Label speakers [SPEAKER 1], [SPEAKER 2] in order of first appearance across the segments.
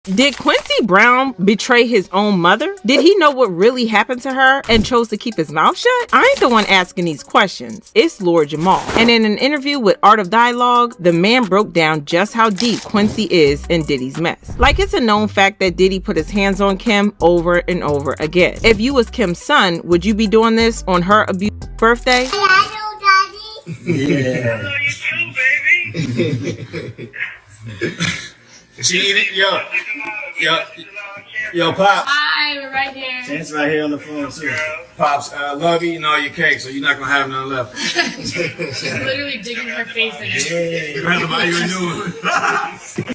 [SPEAKER 1] Did Quincy Brown betray his own mother? Did he know what really happened to her and chose to keep his mouth shut? I ain't the one asking these questions. It's Lord Jamar. And in an interview with Art of Dialogue, the man broke down just how deep Quincy is in Diddy's mess. Like, it's a known fact that Diddy put his hands on Kim over and over again. If you was Kim's son, would you be doing this on her abused birthday?
[SPEAKER 2] I know, Daddy. Yeah. I know you too, baby.
[SPEAKER 3] Yo, Pops.
[SPEAKER 4] Hi, we're right here.
[SPEAKER 3] Chance right here on the phone, too.
[SPEAKER 5] Pops, I love eating all your cake, so you're not going to have none left.
[SPEAKER 4] She's literally digging her face in it.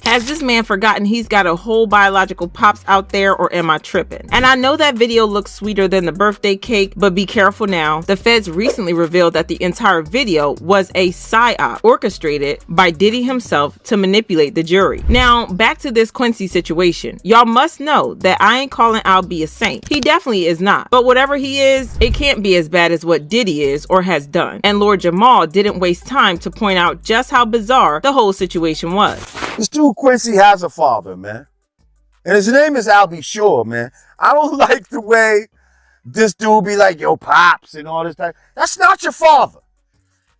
[SPEAKER 1] Has this man forgotten he's got a whole biological pops out there, or am I tripping? And I know that video looks sweeter than the birthday cake, but be careful now. The feds recently revealed that the entire video was a psyop orchestrated by Diddy himself to manipulate the jury. Now, back to this Quincy situation. Y'all must know that I ain't calling Al B a saint. He definitely is not. But whatever he is, it can't be as bad as what Diddy is or has done. And Lord Jamar didn't waste time to point out just how bizarre the whole situation was.
[SPEAKER 6] This dude Quincy has a father, man. And his name is Al B. Shore, man. I don't like the way this dude be like, yo, Pops, and all this stuff. That's not your father.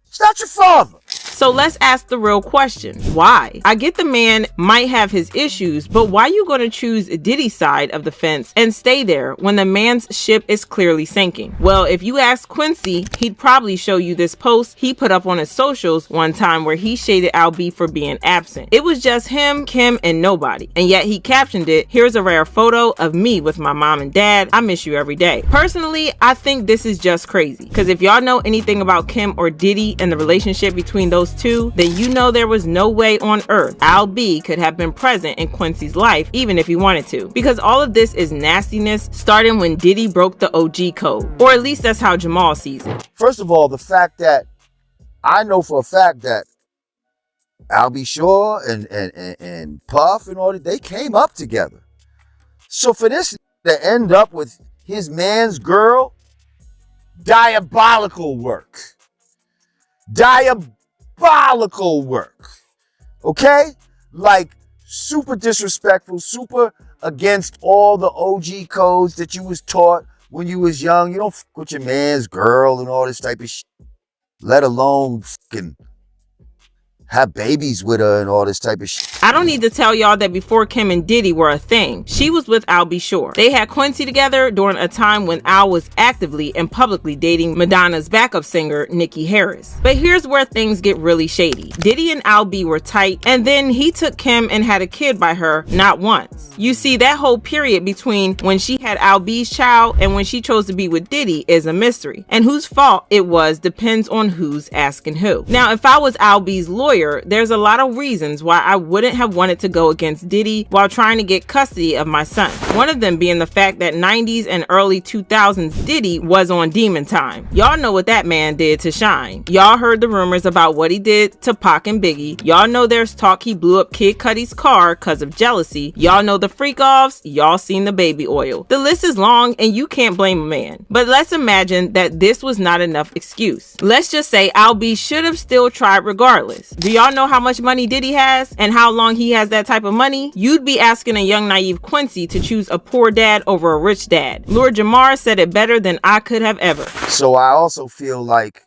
[SPEAKER 6] It's not your father.
[SPEAKER 1] So let's ask the real question. Why? I get the man might have his issues, but why you gonna choose Diddy's side of the fence and stay there when the man's ship is clearly sinking? Well, if you ask Quincy, he'd probably show you this post he put up on his socials one time where he shaded Al B for being absent. It was just him, Kim, and nobody. And yet he captioned it, "Here's a rare photo of me with my mom and dad. I miss you every day." Personally, I think this is just crazy. Because if y'all know anything about Kim or Diddy and the relationship between those two, then you know there was no way on earth Al B could have been present in Quincy's life, even if he wanted to. Because all of this is nastiness, starting when Diddy broke the OG code. Or at least that's how Jamal sees it.
[SPEAKER 6] First of all, the fact that I know for a fact that Al B. Shore and Puff and all that, they came up together. So for this to end up with his man's girl, diabolical work. Diabolical work. Okay? Like, super disrespectful, super against all the OG codes that you was taught when you was young. You don't fuck with your man's girl and all this type of shit. Let alone fucking have babies with her and all this type of shit.
[SPEAKER 1] I don't need to tell y'all that before Kim and Diddy were a thing, she was with Al B. Shore. They had Quincy together during a time when Al was actively and publicly dating Madonna's backup singer, Nikki Harris. But here's where things get really shady. Diddy and Al B were tight, and then he took Kim and had a kid by her, not once. You see, that whole period between when she had Al B's child and when she chose to be with Diddy is a mystery. And whose fault it was depends on who's asking who. Now, if I was Al B's lawyer, there's a lot of reasons why I wouldn't have wanted to go against Diddy while trying to get custody of my son. One of them being the fact that 90s and early 2000s Diddy was on demon time. Y'all know what that man did to Shine. Y'all heard the rumors about what he did to Pac and Biggie. Y'all know there's talk he blew up Kid Cudi's car because of jealousy. Y'all know the freak-offs. Y'all seen the baby oil. The list is long and you can't blame a man. But let's imagine that this was not enough excuse. Let's just say Al B should have still tried regardless. Do y'all know how much money Diddy has and how long he has that type of money? You'd be asking a young naive Quincy to choose a poor dad over a rich dad. Lord Jamar said it better than I could have ever.
[SPEAKER 6] So I also feel like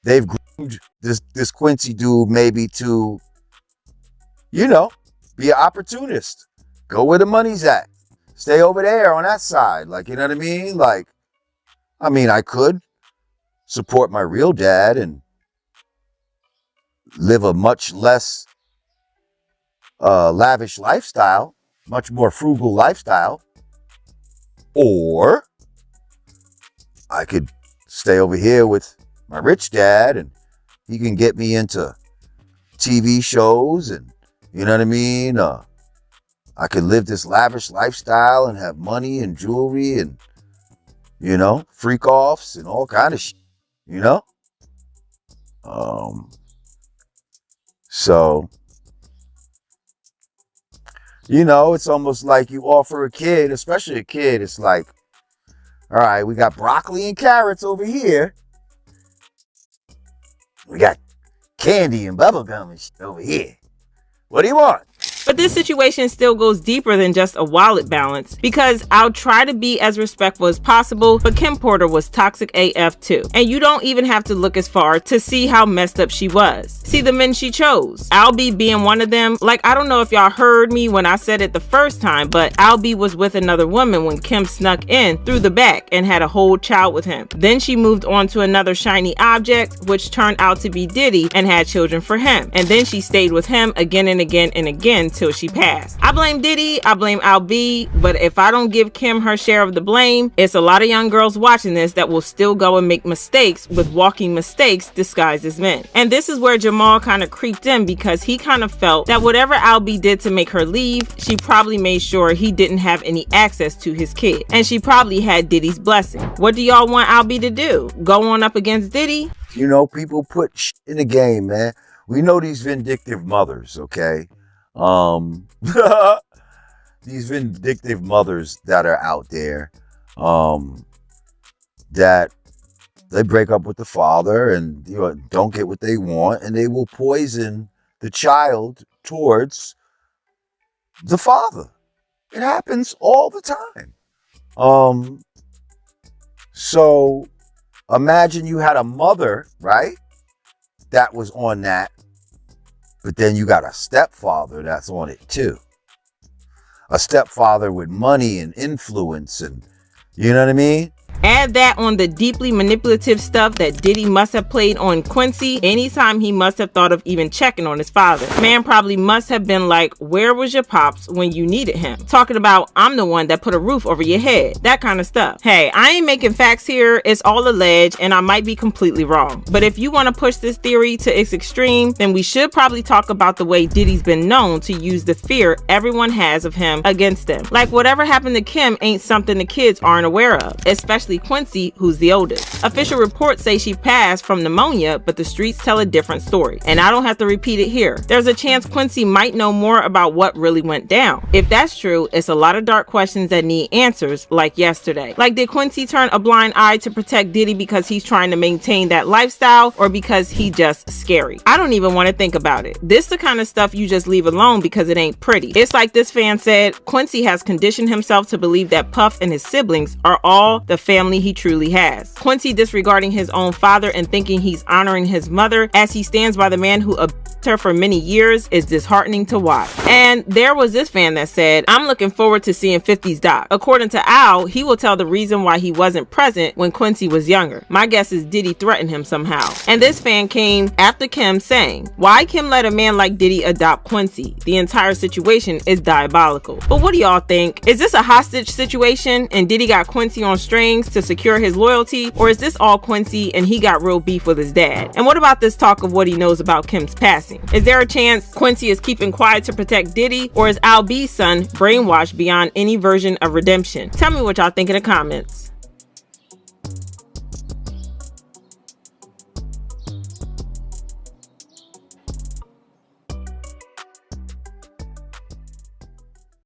[SPEAKER 6] they've groomed this Quincy dude maybe to, you know, be an opportunist. Go where the money's at. Stay over there on that side. Like, you know what I mean? Like, I could support my real dad and live a much less lavish lifestyle, much more frugal lifestyle. Or I could stay over here with my rich dad and he can get me into TV shows and, you know what I mean? I could live this lavish lifestyle and have money and jewelry and, you know, freak offs and all kind of shit, you know? So, you know, it's almost like you offer a kid, especially a kid, it's like, all right, we got broccoli and carrots over here. We got candy and bubble gum and shit over here. What do you want?
[SPEAKER 1] But this situation still goes deeper than just a wallet balance, because I'll try to be as respectful as possible, but Kim Porter was toxic AF too. And you don't even have to look as far to see how messed up she was. See the men she chose. Albie being one of them. Like, I don't know if y'all heard me when I said it the first time, but Albie was with another woman when Kim snuck in through the back and had a whole child with him. Then she moved on to another shiny object, which turned out to be Diddy, and had children for him. And then she stayed with him again and again and again till she passed. I blame Diddy, I blame Albie, but if I don't give Kim her share of the blame, it's a lot of young girls watching this that will still go and make mistakes with walking mistakes disguised as men. And this is where Jamal kind of creeped in, because he kind of felt that whatever Albie did to make her leave, she probably made sure he didn't have any access to his kid. And she probably had Diddy's blessing. What do y'all want Albie to do? Go on up against Diddy?
[SPEAKER 6] You know, people put shit in the game, man. We know these vindictive mothers, okay? These vindictive mothers that are out there, that they break up with the father and, you know, don't get what they want, and they will poison the child towards the father. It happens all the time. So imagine you had a mother, right, that was on that, but then you got a stepfather that's on it too. A stepfather with money and influence, and you know what I mean?
[SPEAKER 1] Add that on the deeply manipulative stuff that Diddy must have played on Quincy anytime he must have thought of even checking on his father. Man probably must have been like, where was your pops when you needed him? Talking about, I'm the one that put a roof over your head. That kind of stuff. Hey, I ain't making facts here. It's all alleged, and I might be completely wrong. But if you want to push this theory to its extreme, then we should probably talk about the way Diddy's been known to use the fear everyone has of him against them. Like, whatever happened to Kim ain't something the kids aren't aware of, especially Quincy, who's the oldest. Official reports say she passed from pneumonia, but the streets tell a different story. And I don't have to repeat it here. There's a chance Quincy might know more about what really went down. If that's true, it's a lot of dark questions that need answers, like yesterday. Like, did Quincy turn a blind eye to protect Diddy because he's trying to maintain that lifestyle, or because he just scary? I don't even want to think about it. This the kind of stuff you just leave alone because it ain't pretty. It's like this fan said, Quincy has conditioned himself to believe that Puff and his siblings are all the family he truly has. Quincy disregarding his own father and thinking he's honoring his mother as he stands by the man who abused her for many years is disheartening to watch. And there was this fan that said, I'm looking forward to seeing 50's doc. According to Al, he will tell the reason why he wasn't present when Quincy was younger. My guess is Diddy threatened him somehow. And this fan came after Kim saying, why Kim let a man like Diddy adopt Quincy? The entire situation is diabolical. But what do y'all think? Is this a hostage situation and Diddy got Quincy on strings to secure his loyalty, or is this all Quincy and he got real beef with his dad? And what about this talk of what he knows about Kim's passing? Is there a chance Quincy is keeping quiet to protect Diddy, or is Al B's son brainwashed beyond any version of redemption? Tell me what y'all think in the comments.